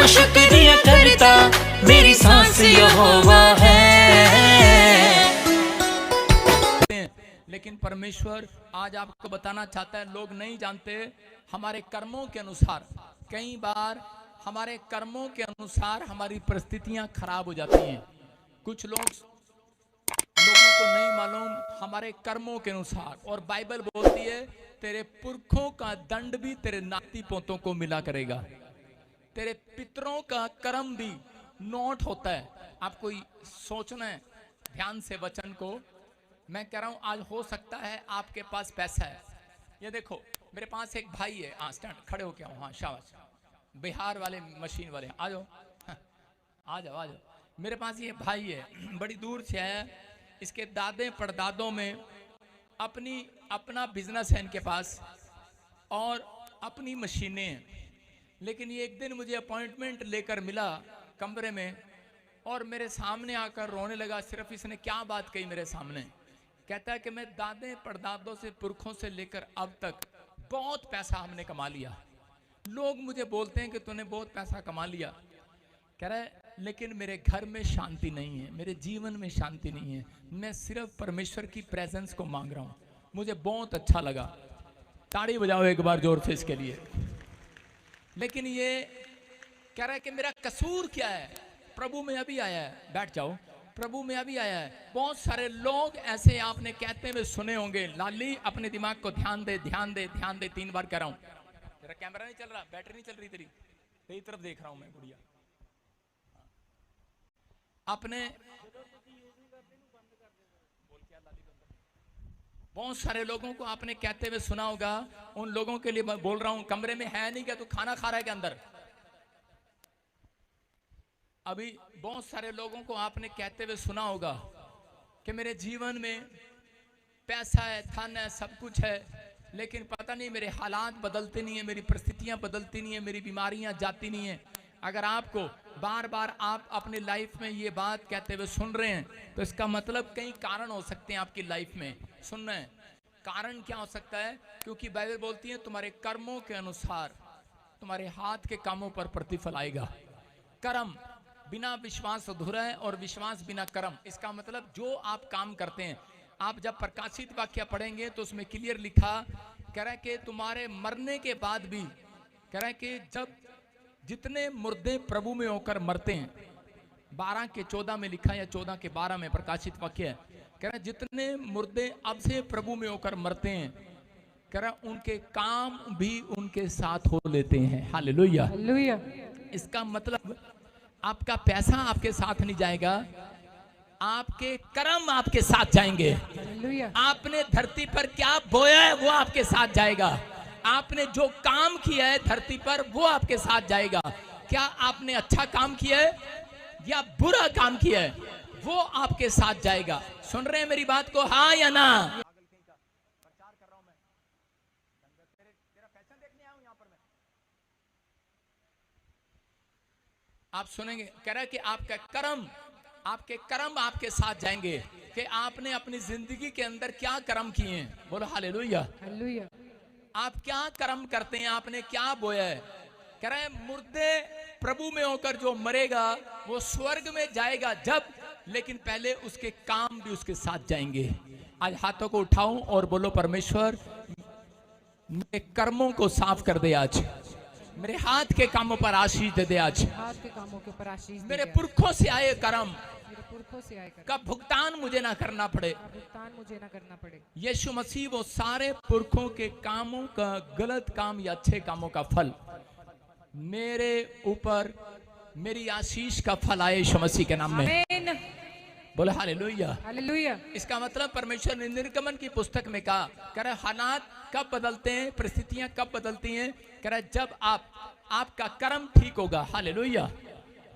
शुक्रिया करता, मेरी सांस यहोवा है। लेकिन परमेश्वर आज आपको बताना चाहता है, लोग नहीं जानते हमारे कर्मों के अनुसार, कई बार हमारे कर्मों के अनुसार हमारी परिस्थितियां खराब हो जाती हैं। कुछ लोगों को नहीं मालूम हमारे कर्मों के अनुसार, और बाइबल बोलती है तेरे पुरखों का दंड भी तेरे नाती पोतों को मिला करेगा। तेरे पितरों का कर्म भी नोट होता है। आपको सोचना है ध्यान से वचन को। मैं कह रहा हूं आज हो सकता है आपके पास पैसा है। ये देखो मेरे पास एक भाई है, हाँ स्टैंड खड़े हो क्या? हाँ शाबाश, बिहार वाले मशीन वाले आ जाओ, आ जाओ आ जाओ। मेरे पास ये भाई है, बड़ी दूर से आया। इसके दादे परदादों में अपना बिजनेस है इनके पास और अपनी मशीनें हैं। लेकिन ये एक दिन मुझे अपॉइंटमेंट लेकर मिला कमरे में और मेरे सामने आकर रोने लगा। सिर्फ इसने क्या बात कही मेरे सामने, कहता है कि मैं दादे परदादों से पुरखों से लेकर अब तक बहुत पैसा हमने कमा लिया। लोग मुझे बोलते हैं कि तूने बहुत पैसा कमा लिया। कह रहा है लेकिन मेरे घर में शांति नहीं है, मेरे जीवन में शांति नहीं है। मैं सिर्फ परमेश्वर की प्रेजेंस को मांग रहा हूँ। मुझे बहुत अच्छा लगा। ताड़ी बजाओ एक बार जोर से इसके लिए। लेकिन ये कह रहा है कि मेरा कसूर क्या है? प्रभु में अभी आया है, बैठ जाओ, प्रभु में अभी आया है। बहुत सारे लोग ऐसे आपने कहते हुए सुने होंगे, लाली अपने दिमाग को ध्यान दे ध्यान दे ध्यान दे। 3 बार कह रहा हूं। तेरा कैमरा नहीं चल रहा, बैटरी नहीं चल रही तेरी तरफ देख रहा हूं मैं गुड़िया। अपने बहुत सारे लोगों को आपने कहते हुए सुना होगा। उन लोगों के लिए मैं बोल रहा हूं, कमरे में है नहीं क्या? तू खाना खा रहा है के अंदर? अभी बहुत सारे लोगों को आपने कहते हुए सुना होगा कि मेरे जीवन में पैसा है, धन है, सब कुछ है, लेकिन पता नहीं मेरे हालात बदलते नहीं है, मेरी परिस्थितियां बदलती नहीं है, मेरी बीमारियां जाती नहीं है। अगर आपको बार बार आप अपनी लाइफ में ये बात कहते हुए सुन रहे हैं तो इसका मतलब कई कारण हो सकते हैं आपकी लाइफ में। सुन रहे हैं कारण क्या हो सकता है? क्योंकि बाइबल बोलती है तुम्हारे कर्मों के अनुसार तुम्हारे हाथ के कामों पर प्रतिफल आएगा। कर्म बिना विश्वास अधूरा है और विश्वास बिना कर्म। इसका मतलब जो आप काम करते हैं, आप जब प्रकाशित वाक्य पढ़ेंगे तो उसमें क्लियर लिखा, कह रहा है कि तुम्हारे मरने के बाद भी, कह रहा है कि जब जितने मुर्दे प्रभु में होकर मरते हैं, 12 के 14 में लिखा या 14 के 12 में प्रकाशित वाक्य है, कह रहा है जितने मुर्दे अब से प्रभु में होकर मरते हैं, कह रहा है उनके काम भी उनके साथ हो लेते हैं। Hallelujah hallelujah. इसका मतलब आपका पैसा आपके साथ नहीं जाएगा, आपके कर्म आपके साथ जाएंगे। आपने धरती पर क्या बोया है वो आपके साथ जाएगा। आपने जो काम किया है धरती पर वो आपके साथ जाएगा। क्या आपने अच्छा काम किया है या बुरा काम किया है, वो आपके साथ जाएगा। सुन रहे हैं मेरी बात को? हाँ या ना? आप सुनेंगे, कह रहा है कि आपके कर्म आपके साथ जाएंगे कि आपने अपनी जिंदगी के अंदर क्या कर्म किए हैं। बोलो हालेलुया हालेलुया। आप क्या कर्म करते हैं, आपने क्या बोया है। कह रहा है मुर्दे प्रभु में होकर जो मरेगा वो स्वर्ग में जाएगा जब, लेकिन पहले उसके काम भी उसके साथ जाएंगे। आज हाथों को उठाऊं और बोलो परमेश्वर मेरे कर्मों को साफ कर दे, आज मेरे हाथ के कामों पर आशीष दे दे, आज हाथ के कामों के ऊपर आशीष दे दे। मेरे पुरखों से आए कर्म का भुगतान मुझे ना करना पड़े, यीशु मसीह वो सारे पुरखों के कामों का, गलत काम या अच्छे कामों का फल मेरे ऊपर, मेरी आशीष का फल आए यीशु मसीह के नाम में। बोले हालेलुया हालेलुया। इसका मतलब परमेश्वर ने निर्गमन की पुस्तक में कहा, कह रहा है हालात कब बदलते हैं, परिस्थितियां कब बदलती हैं, कह रहा है जब आपका कर्म ठीक होगा। हालेलुया।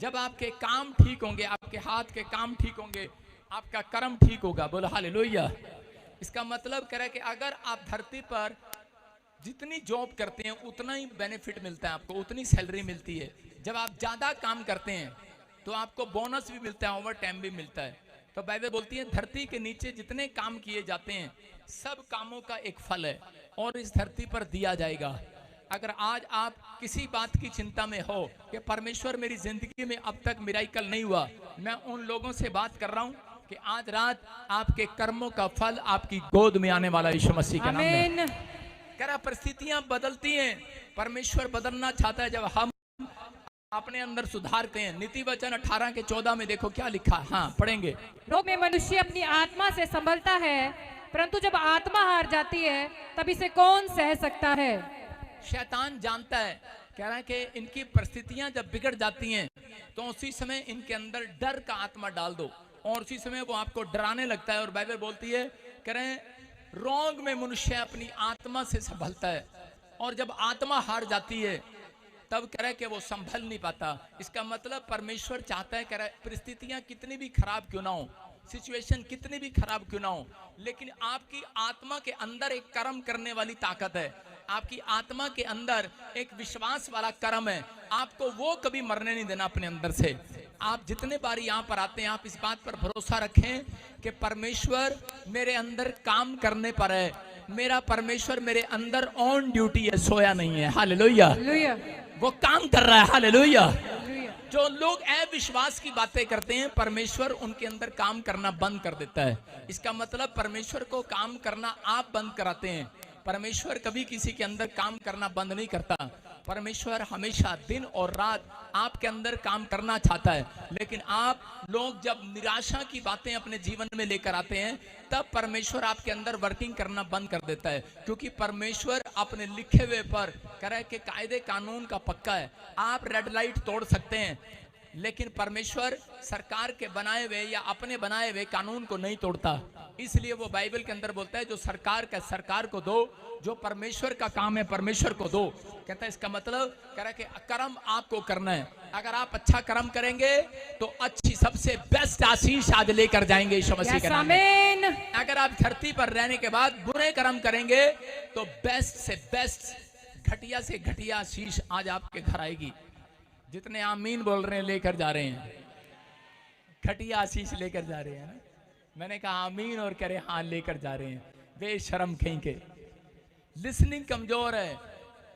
जब आपके काम ठीक होंगे, आपके हाथ के काम ठीक होंगे, आपका कर्म ठीक होगा। बोलो हालेलुया। इसका मतलब कह रहा है कि अगर आप धरती पर जितनी जॉब करते हैं उतना ही बेनिफिट मिलता है, आपको उतनी सैलरी मिलती है। जब आप ज्यादा काम करते हैं तो आपको बोनस भी मिलता है, ओवर टाइम भी मिलता है। तो बाइबल बोलती है धरती के नीचे जितने काम किए जाते हैं सब कामों का एक फल है और इस धरती पर दिया जाएगा। अगर आज आप किसी बात की चिंता में हो कि परमेश्वर मेरी जिंदगी में अब तक मिराकल नहीं हुआ, मैं उन लोगों से बात कर रहा हूं कि आज रात आपके कर्मों का फल आपकी गोद में आने वाला यीशु मसीह के नाम में। कह रहा परिस्थितियां बदलती हैं, परमेश्वर बदलना चाहता है जब हम अपने अंदर सुधारते हैं। नीति वचन 18 के 14 में देखो क्या लिखा है। हाँ, पढ़ेंगे। रोग में मनुष्य अपनी आत्मा से संभलता है, परंतु जब आत्मा हार जाती है तब इसे कौन सह सकता है। शैतान जानता है, कह रहा है कि इनकी परिस्थितियां जब बिगड़ जाती हैं तो उसी समय इनके अंदर डर का आत्मा डाल दो और उसी समय वो आपको डराने लगता है। और बाइबल बोलती है, कह रहे हैं रोग में मनुष्य अपनी आत्मा से संभलता है और जब आत्मा हार जाती है तब कह रहा है कि वो संभल नहीं पाता। इसका मतलब परमेश्वर चाहता है, कह रहा है परिस्थितियां कितनी भी खराब क्यों ना हो, सिचुएशन कितनी भी खराब क्यों ना हो, लेकिन आपकी आत्मा के अंदर एक कर्म करने वाली ताकत है, आपकी आत्मा के अंदर एक विश्वास वाला कर्म है। आपको वो कभी मरने नहीं देना अपने अंदर से। आप जितने बार यहाँ पर आते हैं आप इस बात पर भरोसा रखें कि परमेश्वर मेरे अंदर काम करने पर है, मेरा परमेश्वर मेरे अंदर ऑन ड्यूटी है, सोया नहीं है। हालेलुया, वो काम कर रहा है। हालेलुया। जो लोग अविश्वास की बातें करते हैं परमेश्वर उनके अंदर काम करना बंद कर देता है। इसका मतलब परमेश्वर को काम करना आप बंद कराते हैं, परमेश्वर कभी किसी के अंदर काम करना बंद नहीं करता। परमेश्वर हमेशा दिन और रात आपके अंदर काम करना चाहता है, लेकिन आप लोग जब निराशा की बातें अपने जीवन में लेकर आते हैं तब परमेश्वर आपके अंदर वर्किंग करना बंद कर देता है, क्योंकि परमेश्वर अपने लिखे हुए पर कह रहा है कि कायदे कानून का पक्का है। आप रेड लाइट तोड़ सकते हैं लेकिन परमेश्वर सरकार के बनाए हुए या अपने बनाए हुए कानून को नहीं तोड़ता। इसलिए वो बाइबल के अंदर बोलता है जो सरकार का सरकार को दो, जो परमेश्वर का काम है परमेश्वर को दो। कहता है इसका मतलब कह रहा है कि कर्म आपको करना है। अगर आप अच्छा कर्म करेंगे तो अच्छी सबसे बेस्ट आशीष आज लेकर जाएंगे यीशु मसीह के नाम में। अगर आप धरती पर रहने के बाद बुरे कर्म करेंगे तो बेस्ट से बेस्ट, घटिया से घटिया आशीष आज आपके घर आएगी। जितने आमीन बोल रहे हैं लेकर जा रहे हैं, घटिया आशीष लेकर जा रहे हैं। मैंने कहा आमीन और कह रहे हाँ लेकर जा रहे हैं। बेशरम कहीं के, लिसनिंग कमजोर है।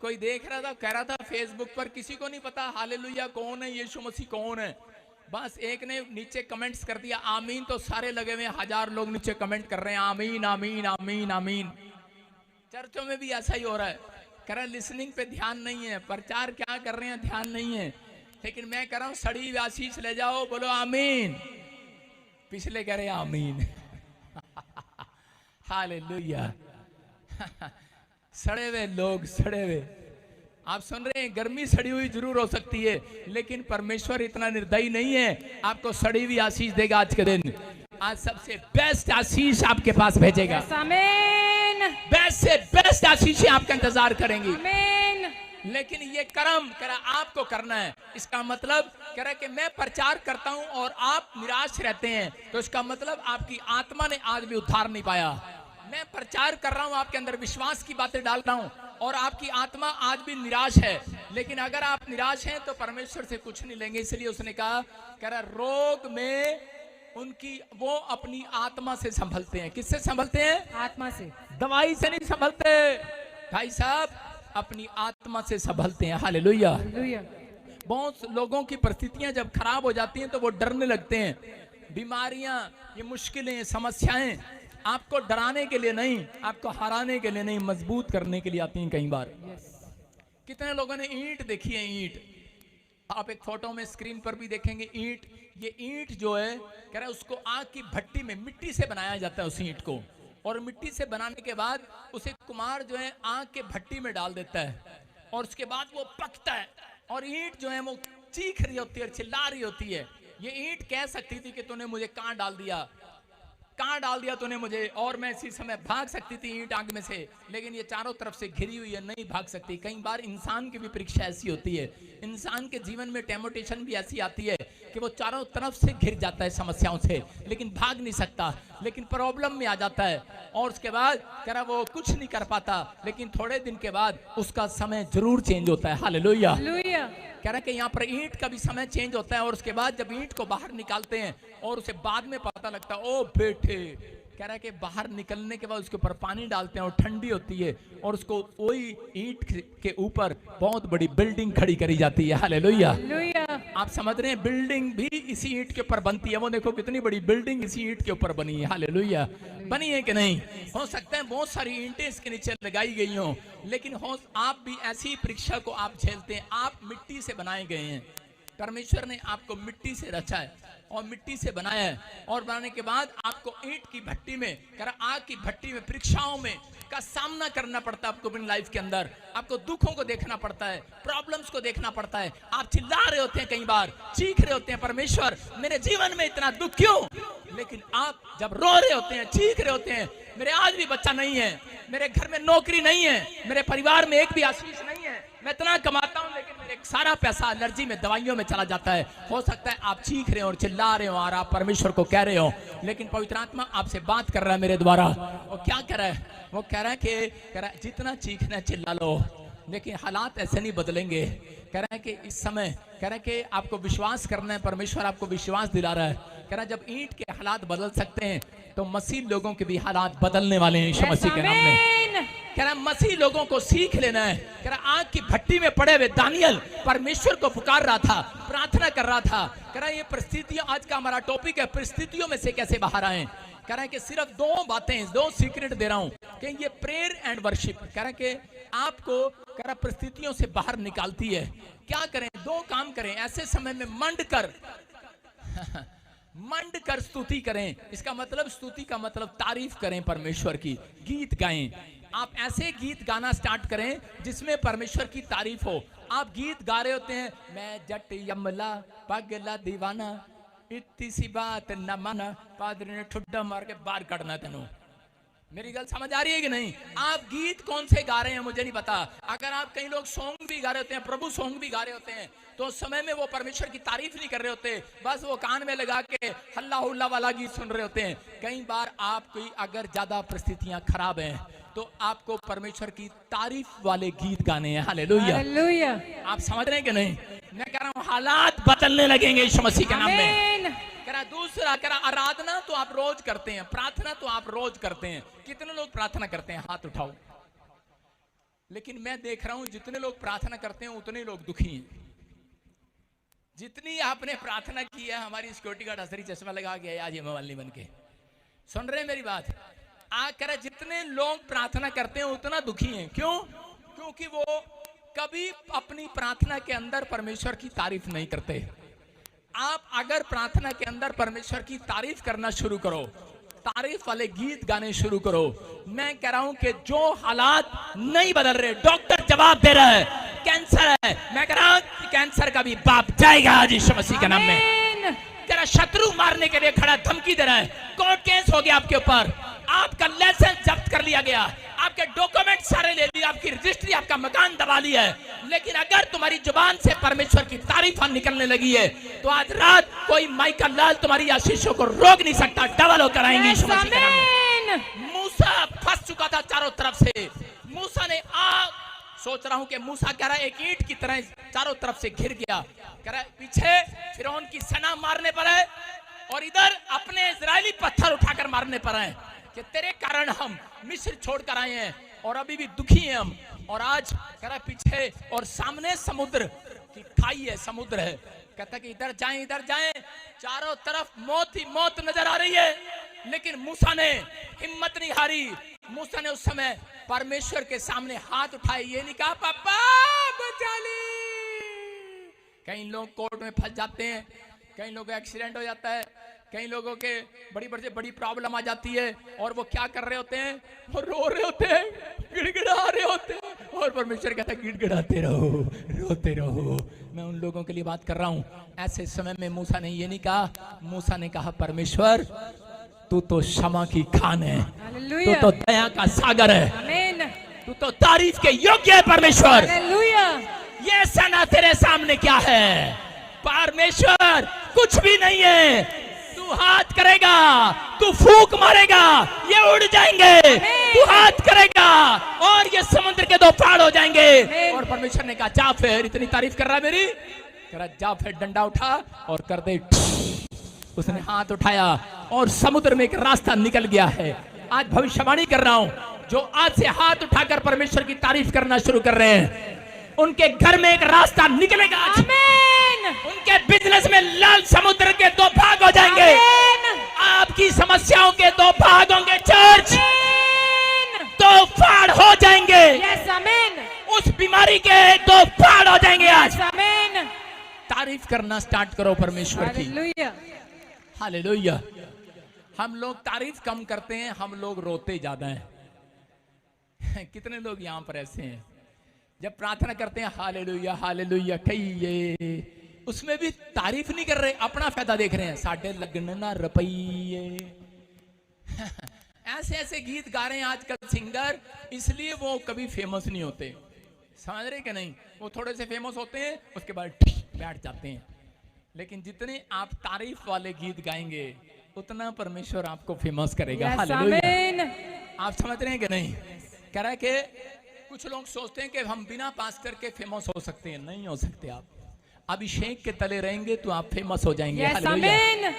कोई देख रहा था, कह रहा था फेसबुक पर किसी को नहीं पता हालेलुया कौन है, यीशु मसीह कौन है। बस एक ने नीचे कमेंट्स कर दिया आमीन तो सारे लगे हुए 1000 लोग नीचे कमेंट कर रहे हैं आमीन आमीन आमीन आमीन। चर्चों में भी ऐसा ही हो रहा है। कह रहा लिसनिंग पे ध्यान नहीं है, प्रचार क्या कर रहे हैं ध्यान नहीं है। लेकिन मैं कह रहा हूं सड़ी हुई आशीष ले जाओ, बोलो आमीन। पिछले कह रहे आमीन। हालेलुया। सड़े हुए लोग, सड़े हुए। आप सुन रहे हैं गर्मी सड़ी हुई जरूर हो सकती है लेकिन परमेश्वर इतना निर्दयी नहीं है, आपको सड़ी हुई आशीष देगा। आज के दिन आज सबसे बेस्ट आशीष आपके पास भेजेगा। बेस्ट से बेस्ट आशीष आपका इंतजार करेंगी। लेकिन ये कर्म कह रहा आपको करना है। इसका मतलब कह रहा है कि मैं प्रचार करता हूं और आप निराश रहते हैं तो इसका मतलब आपकी आत्मा ने आज भी उद्धार नहीं पाया। मैं प्रचार कर रहा हूं, आपके अंदर विश्वास की बातें डाल रहा हूं और आपकी आत्मा आज भी निराश है। लेकिन अगर आप निराश हैं तो परमेश्वर से कुछ नहीं लेंगे। इसलिए उसने कहा, कह रहा रोग में उनकी वो अपनी आत्मा से संभलते हैं। किससे संभलते हैं? आत्मा से, दवाई से नहीं संभलते भाई साहब, अपनी आत्मा से संभलते हैं। हालेलुया। बहुत लोगों की परिस्थितियां जब खराब हो जाती हैं तो वो डरने लगते हैं। बीमारियां, ये मुश्किलें, समस्याएं आपको डराने के लिए नहीं, आपको हराने के लिए नहीं, मजबूत करने के लिए आती हैं कई बार। कितने लोगों ने ईंट देखी है? ईंट आप एक फोटो में स्क्रीन पर भी देखेंगे। ईंट, ये ईंट जो है कह रहा है उसको आग की भट्टी में मिट्टी से बनाया जाता है उस ईंट को, और मिट्टी से बनाने के बाद उसे कुम्हार जो है आग के भट्टी में डाल देता है और उसके बाद वो पकता है और ईंट जो है वो चीख रही होती है, चिल्ला रही होती है। ये ईंट कह सकती थी कि तूने मुझे कहां डाल दिया, कहां डाल दिया तूने मुझे, और मैं इसी समय भाग सकती थी ईंट आग में से, लेकिन ये चारों तरफ से घिरी हुई है, नहीं भाग सकती। कई बार इंसान की भी परीक्षा ऐसी होती है, इंसान के जीवन में टेम्पटेशन भी ऐसी आती है कि वो चारों तरफ से घिर जाता है समस्याओं से, लेकिन भाग नहीं सकता, लेकिन प्रॉब्लम में आ जाता है और उसके बाद कह रहा वो कुछ नहीं कर पाता, लेकिन थोड़े दिन के बाद उसका समय जरूर चेंज होता है। हालेलुया। कह रहा है कि यहाँ पर ईंट का भी समय चेंज होता है और उसके बाद जब ईंट को बाहर निकालते हैं और उसे बाद में पता लगता है, ओ बेटे कह रहा है कि बाहर निकलने के बाद उसके ऊपर पानी डालते हैं और ठंडी होती है और उसको वही ईंट के ऊपर बहुत बड़ी बिल्डिंग खड़ी करी जाती है। हालेलुया। हालेलुया। आप समझ रहे हैं, बिल्डिंग भी इसी ईंट के ऊपर बनती है। वो देखो कितनी बड़ी बिल्डिंग इसी ईंट के ऊपर बनी है। हालेलुया। बनी है कि नहीं? हो सकता है बहुत सारी ईंटें इसके नीचे लगाई गई हों, लेकिन हो आप भी ऐसी परीक्षा को आप झेलते हैं। आप मिट्टी से बनाए गए हैं। परमेश्वर ने आपको मिट्टी से रचा है और मिट्टी से बनाया है, और बनाने के बाद आपको ईंट की भट्टी में, आग की भट्टी में, परीक्षाओं में का सामना करना पड़ता है। आपको अपनी लाइफ के अंदर आपको दुखों को देखना पड़ता है, प्रॉब्लम्स को देखना पड़ता है। आप चिल्ला रहे होते हैं, कई बार चीख रहे होते हैं, परमेश्वर मेरे जीवन में इतना दुख क्यों? लेकिन आप जब रो रहे होते हैं, चीख रहे होते हैं, मेरे आज भी बच्चा नहीं है, मेरे घर में नौकरी नहीं है, मेरे परिवार में एक भी आशीष नहीं है, मैं इतना कमाता हूं लेकिन मेरे सारा पैसा एनर्जी में, दवाइयों में चला जाता है। हो सकता है आप चीख रहे हो और चिल्ला रहे हो और आप परमेश्वर को कह रहे हो, लेकिन पवित्र आत्मा आपसे बात कर रहा है मेरे द्वारा। वो क्या कर रहा है? वो कह रहा है कि जितना चीखना चिल्ला लो, लेकिन हालात ऐसे नहीं बदलेंगे। कह रहा है कि इस समय, कह रहा है कि आपको विश्वास करना है। परमेश्वर आपको विश्वास दिला रहा है। कह रहा है जब ईंट के हालात बदल सकते हैं तो मसीह लोगों के भी हालात बदलने वाले हैं यीशु मसीह के नाम में। कह रहा मसीह लोगों को सीख लेना है। कह रहा आग की भट्टी में पड़े हुए दानियल परमेश्वर को पुकार रहा था, प्रार्थना कर रहा था। कह रहा ये परिस्थितियां, आज का हमारा टॉपिक है, परिस्थितियों में से कैसे बाहर आए। कह रहा है कि सिर्फ दो बातें, दो सीक्रेट दे रहा हूं कि ये प्रेयर एंड वर्शिप, कह रहा है कि आपको, कह रहा परिस्थितियों से बाहर निकालती है। क्या करें? दो काम करें। ऐसे समय में मंड कर स्तुति करें। इसका मतलब, स्तुति का मतलब तारीफ करें परमेश्वर की, गीत गाएं। आप ऐसे गीत गाना स्टार्ट करें जिसमें परमेश्वर की तारीफ हो। आप गीत गा रहे होते हैं, मैं जट यमला पगला दीवाना, इतनी सी बात न माना, पादरी ने ठुड्डा मार के बाहर काटना तेनू। मेरी गल समझ आ रही है कि नहीं? आप गीत कौन से गा रहे हैं मुझे नहीं पता। अगर आप, कई लोग सॉन्ग भी गा रहे होते हैं, प्रभु सॉन्ग भी गा रहे होते हैं, तो उस समय में वो परमेश्वर की तारीफ नहीं कर रहे होते, बस वो कान में लगा के हल्ला हुल्ला वाला गीत सुन रहे होते हैं। कई बार आपकी अगर ज्यादा परिस्थितियां खराब हैं तो आपको परमेश्वर की तारीफ वाले गीत गाने हैं। हालेलुया। हालेलुया। आप समझ रहे हैं कि नहीं? मैं कह रहा हूं हालात बदलने लगेंगे यीशु मसीह के नाम में। कह रहा दूसरा, कह रहा आराधना तो आप रोज करते हैं, प्रार्थना तो आप रोज करते हैं। कितने लोग प्रार्थना करते हैं? हाथ उठाओ। लेकिन मैं देख रहा हूं जितने लोग प्रार्थना करते हैं उतने लोग दुखी हैं। जितनी आपने प्रार्थना की है, हमारी सिक्योरिटी गार्ड हसरी चश्मा लगा के आज ये मवाली बन के सुन रहे हैं मेरी बात। कह रहा जितने लोग प्रार्थना करते हैं उतना दुखी हैं। क्यों? क्योंकि वो कभी अपनी प्रार्थना के अंदर परमेश्वर की तारीफ नहीं करते। आप अगर प्रार्थना के अंदर परमेश्वर की तारीफ करना शुरू करो, तारीफ वाले गीत गाने शुरू करो, मैं कह रहा हूं कि जो हालात नहीं बदल रहे, डॉक्टर जवाब दे रहा है कैंसर है, मैं कह रहा हूं कैंसर का भी बाप जाएगा आज यीशु मसीह के नाम में। तेरा शत्रु मारने के लिए खड़ा, धमकी दे रहा है, कोर्ट केस हो गया आपके ऊपर, आपका लाइसेंस जब्त कर लिया गया, आपके डॉक्यूमेंट सारे ले लिए, आपकी रजिस्ट्री, आपका मकान दबा लिया है। लेकिन अगर तुम्हारी जुबान से परमेश्वर की तारीफ निकलने लगी है तो आज रात कोई माइकल लाल तुम्हारी आशीषों को रोक नहीं सकता। डबल होकर आएंगे यीशु मसीह के नाम में। मूसा फंस चुका था चारों तरफ से। मूसा ने सोच रहा हूं कि मूसा कह रहा है एक ईंट की तरह चारों तरफ से घिर गया। कह रहा है पीछे फिरौन की सेना मारने पर है और इधर अपने इजरायली पत्थर उठाकर मारने पर है कि तेरे कारण हम मिस्र छोड़कर आए हैं और अभी भी दुखी हैं हम। और आज कह रहा पीछे और सामने समुद्र की खाई है, समुद्र है। कहता कि इधर जाएं, चारों तरफ मौत ही मौत नजर आ रही है। लेकिन मूसा ने हिम्मत नहीं हारी। मूसा ने उस समय परमेश्वर के सामने हाथ उठाए, ये नहीं कहा पापा बचा ली। कई लोग कोर्ट में फंस जाते हैं, कई लोगों का एक्सीडेंट हो जाता है, कई लोगों के बड़ी प्रॉब्लम आ जाती है और वो क्या कर रहे होते हैं? वो रो रहे होते हैं, गिड़गिड़ा रहे होते हैं और परमेश्वर कहता है गिड़गिड़ाते रहो, रोते रहो। मैं उन लोगों के लिए बात कर रहा हूं। ऐसे समय में मूसा ने ये नहीं कहा, मूसा ने कहा परमेश्वर तू तो क्षमा की खान है, तू तो दया का सागर है, तू तो तारीफ के योग्य है परमेश्वर। ये सेना तेरे सामने क्या है? परमेश्वर कुछ भी नहीं है। तू हाथ करेगा, तू फूंक मारेगा, ये उड़ जाएंगे। तू हाथ करेगा और ये समुद्र के दो फाड़ हो जाएंगे। और परमेश्वर ने कहा जा फिर, इतनी तारीफ कर रहा है मेरी, कह रहा जा फिर, डंडा उठा और कर दे। उसने हाथ उठाया और समुद्र में एक रास्ता निकल गया है। आज भविष्यवाणी कर रहा हूं, जो आज से हाथ उठाकर परमेश्वर की तारीफ करना शुरू कर रहे हैं, उनके घर में एक रास्ता निकलेगा। आमीन। उनके बिजनेस में लाल समुद्र के 2 भाग हो जाएंगे। आपकी समस्याओं के 2 भाग होंगे। चर्च 2 फाड़ हो जाएंगे। यस आमीन। उस बीमारी के 2 फाड़ हो जाएंगे। आज आमीन। तारीफ करना स्टार्ट करो परमेश्वर की। हालेलुया। हालेलुया। हम लोग तारीफ कम करते हैं, हम लोग रोते ज्यादा हैं। कितने लोग यहाँ पर ऐसे हैं, जब प्रार्थना करते हैं हालेलुया हालेलुया कहिए, उसमें भी तारीफ नहीं कर रहे, अपना फायदा देख रहे हैं। साढ़े लगन ना रुपये ऐसे ऐसे गीत गा रहे हैं आजकल सिंगर, इसलिए वो कभी फेमस नहीं होते। समझ रहे कि नहीं? वो थोड़े से फेमस होते हैं, उसके बाद बैठ जाते हैं। लेकिन जितने आप तारीफ वाले गीत गाएंगे, उतना परमेश्वर आपको फेमस करेगा। हालेलुया। आप समझ रहे हैं कि नहीं? कह रहा है कि कुछ लोग सोचते हैं कि हम बिना पास्टर के फेमस हो सकते हैं। नहीं हो सकते। आप अभिषेक के तले रहेंगे तो आप फेमस हो जाएंगे। हालेलुया।